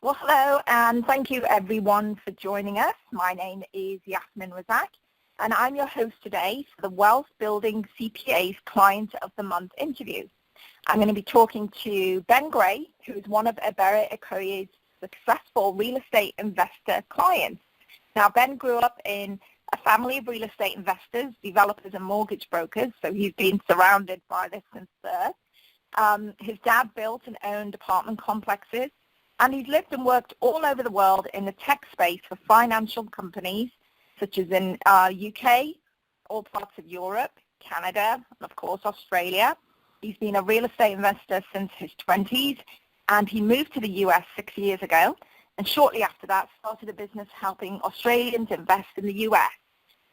Well, hello, and thank you everyone for joining us. My name is Yasmin Razak, and I'm your host today for the Wealth Building CPA's Client of the Month interview. I'm going to be talking to Ben Gray, who is one of Ebere Okoye's successful real estate investor clients. Now, Ben grew up in a family of real estate investors, developers, and mortgage brokers, so he's been surrounded by this since birth. His dad built and owned apartment complexes, and he's lived and worked all over the world in the tech space for financial companies, such as in UK, all parts of Europe, Canada, and of course Australia. He's been a real estate investor since his 20s, and he moved to the US 6 years ago, and shortly after that started a business helping Australians invest in the US.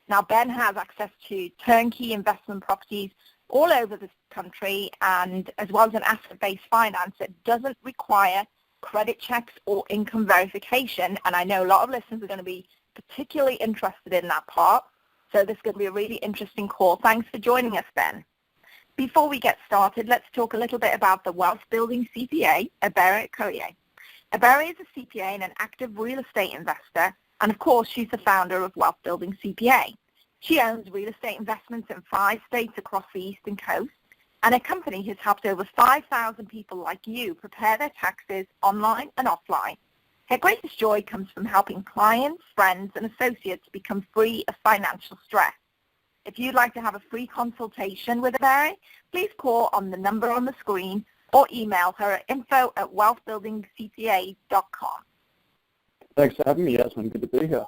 Now, Ben has access to turnkey investment properties all over the country, and as well as an asset-based finance that doesn't require credit checks or income verification, and I know a lot of listeners are going to be particularly interested in that part, so this is going to be a really interesting call. Thanks for joining us, Ben. Before we get started, let's talk a little bit about the Wealth Building CPA, Ebere Okoye. Ebere is a CPA and an active real estate investor, and of course she's the founder of Wealth Building CPA. She owns real estate investments in 5 states across the Eastern Coast, and her company has helped over 5,000 people like you prepare their taxes online and offline. Her greatest joy comes from helping clients, friends, and associates become free of financial stress. If you'd like to have a free consultation with Ebere, please call on the number on the screen or email her at info@wealthbuildingcpa.com. Thanks for having me, Yasmin. Good to be here.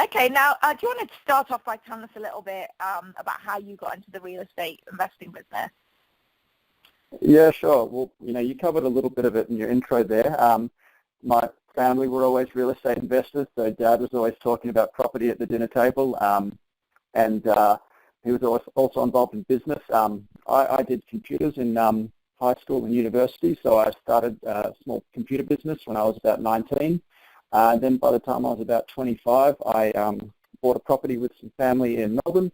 Okay, now do you want to start off by telling us a little bit about how you got into the real estate investing business? Yeah, sure. Well, you covered a little bit of it in your intro there. My family were always real estate investors, so Dad was always talking about property at the dinner table, and he was also involved in business. I did computers in high school and university, so I started a small computer business when I was about 19. Then by the time I was about 25, I bought a property with some family in Melbourne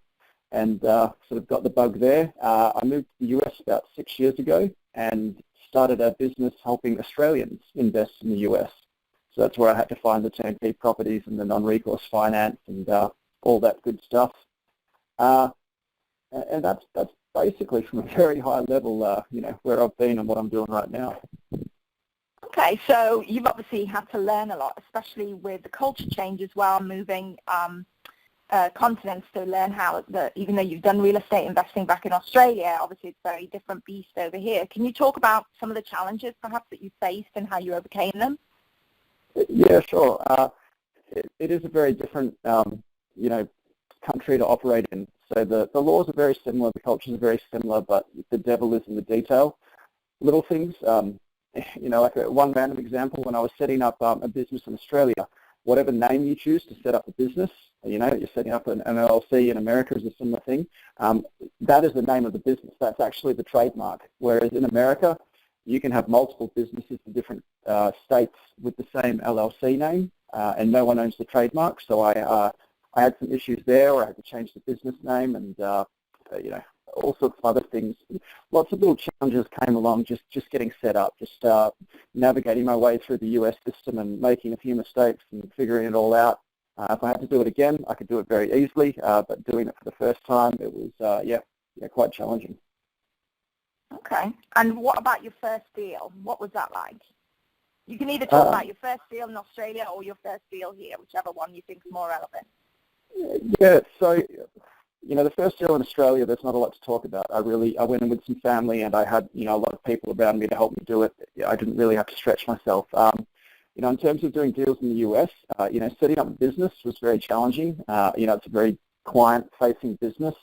and sort of got the bug there. I moved to the US about 6 years ago and started a business helping Australians invest in the US. So that's where I had to find the turnkey properties and the non-recourse finance and all that good stuff. And that's basically from a very high level, where I've been and what I'm doing right now. Okay, so you've obviously had to learn a lot, especially with the culture change as well, moving continents to learn how, even though you've done real estate investing back in Australia, obviously it's a very different beast over here. Can you talk about some of the challenges perhaps that you faced and how you overcame them? Yeah, sure. It is a very different, country to operate in. So the laws are very similar, the cultures are very similar, but the devil is in the detail. Little things, like one random example, when I was setting up a business in Australia, whatever name you choose to set up a business, you're setting up an LLC in America is a similar thing, that is the name of the business. That's actually the trademark. Whereas in America, you can have multiple businesses in different states with the same LLC name, and no one owns the trademark. So I had some issues there where I had to change the business name and, all sorts of other things. Lots of little challenges came along just getting set up, just navigating my way through the US system and making a few mistakes and figuring it all out. If I had to do it again, I could do it very easily, but doing it for the first time, it was, quite challenging. Okay, and what about your first deal? What was that like? You can either talk about your first deal in Australia or your first deal here, whichever one you think is more relevant. Yeah, so, the first deal in Australia, there's not a lot to talk about. I went in with some family and I had, a lot of people around me to help me do it. I didn't really have to stretch myself. In terms of doing deals in the US, setting up a business was very challenging. It's a very client-facing business,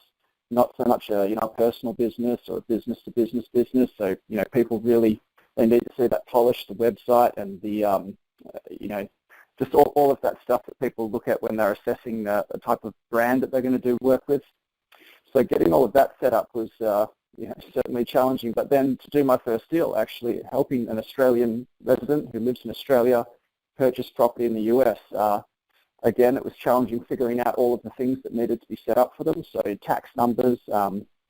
not so much a, personal business or a business-to-business business. So, people really, they need to see that polish, the website and the, just all of that stuff that people look at when they're assessing the type of brand that they're going to do work with. So getting all of that set up was certainly challenging. But then to do my first deal, actually helping an Australian resident who lives in Australia purchase property in the US, again, it was challenging figuring out all of the things that needed to be set up for them. So tax numbers,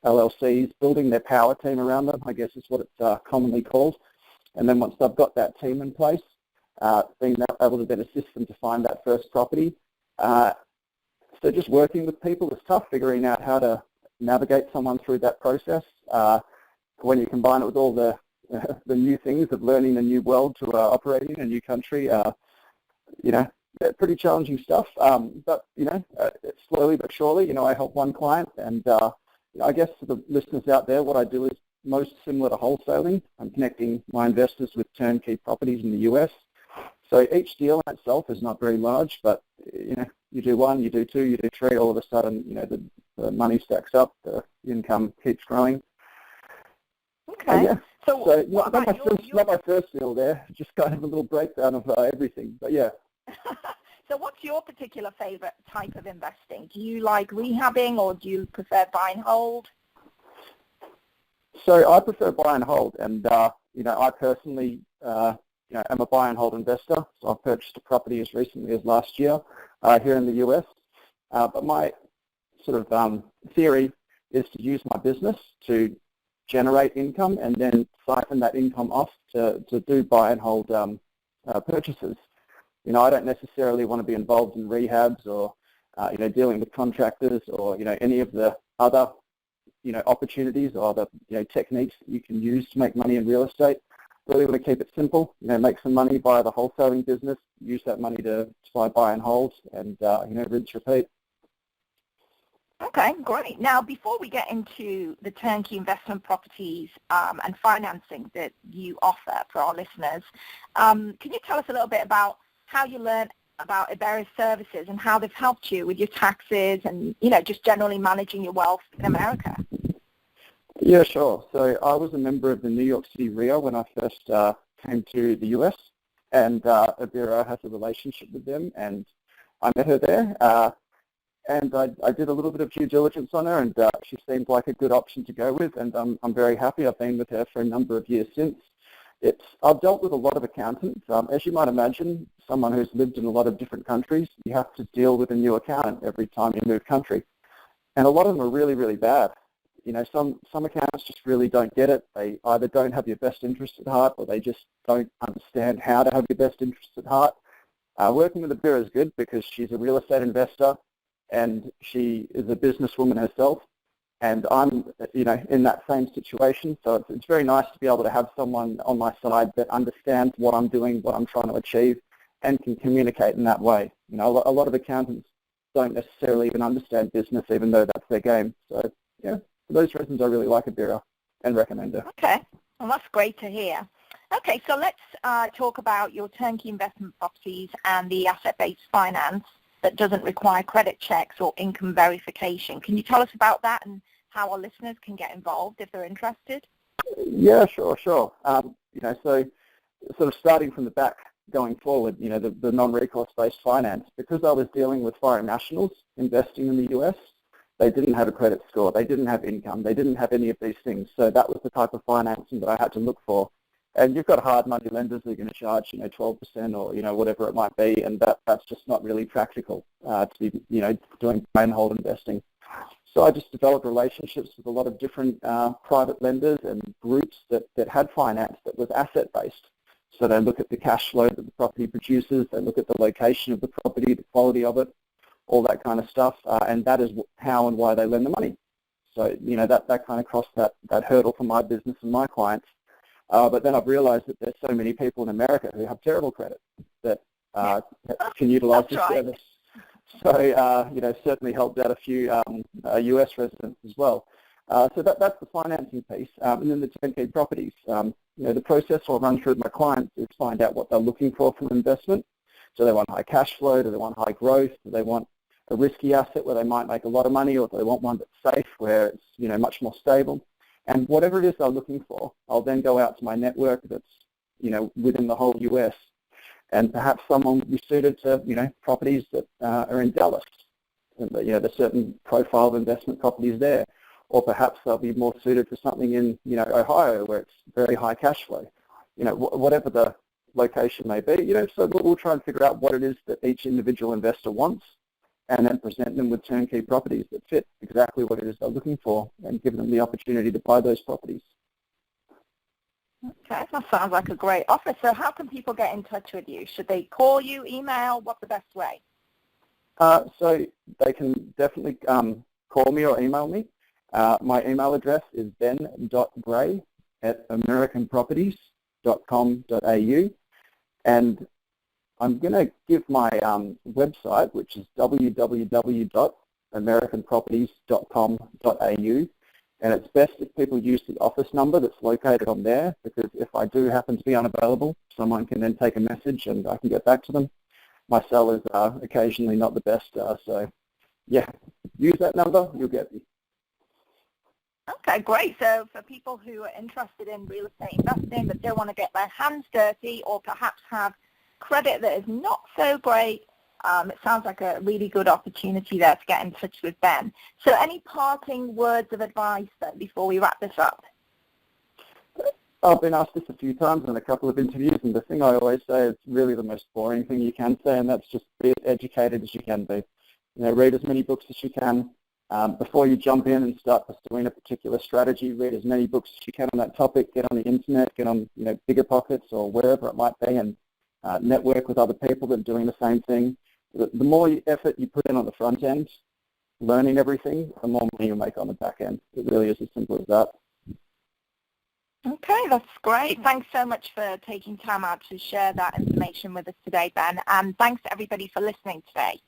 LLCs, building their power team around them, I guess is what it's commonly called. And then once they've got that team in place, being able to then assist them to find that first property. So just working with people is tough, figuring out how to navigate someone through that process. When you combine it with all the new things of learning a new world to operate in a new country, pretty challenging stuff. But slowly but surely, I help one client, and I guess for the listeners out there, what I do is most similar to wholesaling. I'm connecting my investors with turnkey properties in the US. So each deal in itself is not very large, but you do one, you do two, you do three, all of a sudden, the money stacks up, the income keeps growing. Okay. Yeah. So not my first deal there, just kind of a little breakdown of everything, but yeah. So what's your particular favorite type of investing? Do you like rehabbing, or do you prefer buy and hold? So I prefer buy and hold, and I personally am a buy and hold investor. So I've purchased a property as recently as last year here in the US. But my sort of theory is to use my business to generate income and then siphon that income off to do buy and hold purchases. I don't necessarily want to be involved in rehabs or dealing with contractors or any of the other opportunities or the techniques that you can use to make money in real estate. Really want to keep it simple. Make some money via the wholesaling business. Use that money to buy and hold, and rinse, repeat. Okay, great. Now, before we get into the turnkey investment properties and financing that you offer for our listeners, can you tell us a little bit about how you learned about Iberra's services and how they've helped you with your taxes and, just generally managing your wealth in America? Yeah, sure. So I was a member of the New York City RIA when I first came to the US, and Iberra has a relationship with them, and I met her there. And I did a little bit of due diligence on her, and she seemed like a good option to go with, and I'm very happy. I've been with her for a number of years since. I've dealt with a lot of accountants. As you might imagine, someone who's lived in a lot of different countries, you have to deal with a new accountant every time you move country. And a lot of them are really, really bad. Some accountants just really don't get it. They either don't have your best interest at heart, or they just don't understand how to have your best interest at heart. Working with Iberra is good because she's a real estate investor, and she is a businesswoman herself, and I'm, in that same situation. So it's very nice to be able to have someone on my side that understands what I'm doing, what I'm trying to achieve, and can communicate in that way. A lot of accountants don't necessarily even understand business, even though that's their game. So, yeah, for those reasons, I really like Iberra and recommend her. Okay, well, that's great to hear. Okay, so let's talk about your turnkey investment properties and the asset-based finance that doesn't require credit checks or income verification. Can you tell us about that and how our listeners can get involved if they're interested? Yeah, sure. So sort of starting from the back going forward, the non-recourse based finance, because I was dealing with foreign nationals investing in the US, they didn't have a credit score, they didn't have income, they didn't have any of these things. So that was the type of financing that I had to look for. And you've got hard money lenders that are going to charge, 12% or, whatever it might be, and that's just not really practical to be, doing buy and hold investing. So I just developed relationships with a lot of different private lenders and groups that had finance that was asset-based. So they look at the cash flow that the property produces, they look at the location of the property, the quality of it, all that kind of stuff, and that is how and why they lend the money. So, that kind of crossed that hurdle for my business and my clients. But then I've realized that there's so many people in America who have terrible credit that can utilize this service. So, certainly helped out a few US residents as well. So that's the financing piece. And then the turnkey properties. The process I'll run through with my clients is find out what they're looking for from investment. So they want high cash flow, do they want high growth, do they want a risky asset where they might make a lot of money, or do they want one that's safe where it's, much more stable? And whatever it is they're looking for, I'll then go out to my network that's, within the whole US, and perhaps someone will be suited to, properties that are in Dallas, and there's certain profile of investment properties there, or perhaps they'll be more suited for something in, Ohio, where it's very high cash flow, whatever the location may be, so we'll try and figure out what it is that each individual investor wants, and then present them with turnkey properties that fit exactly what it is they're looking for, and give them the opportunity to buy those properties. Okay, that sounds like a great offer. So how can people get in touch with you? Should they call you, email? What's the best way? So they can definitely call me or email me. My email address is ben.gray@americanproperties.com.au, and I'm going to give my website, which is www.americanproperties.com.au, and it's best if people use the office number that's located on there, because if I do happen to be unavailable, someone can then take a message and I can get back to them. My cell is occasionally not the best, so yeah, use that number, you'll get me. Okay, great. So for people who are interested in real estate investing but don't want to get their hands dirty or perhaps have credit that is not so great, it sounds like a really good opportunity there to get in touch with Ben. So any parting words of advice then before we wrap this up? I've been asked this a few times in a couple of interviews, and the thing I always say is really the most boring thing you can say, and that's just be as educated as you can be. You know, read as many books as you can. Before you jump in and start pursuing a particular strategy, read as many books as you can on that topic, get on the internet, get on Bigger Pockets or wherever it might be, and network with other people that are doing the same thing. The more effort you put in on the front end, learning everything, the more money you'll make on the back end. It really is as simple as that. Okay, that's great. Thanks so much for taking time out to share that information with us today, Ben, and thanks to everybody for listening today.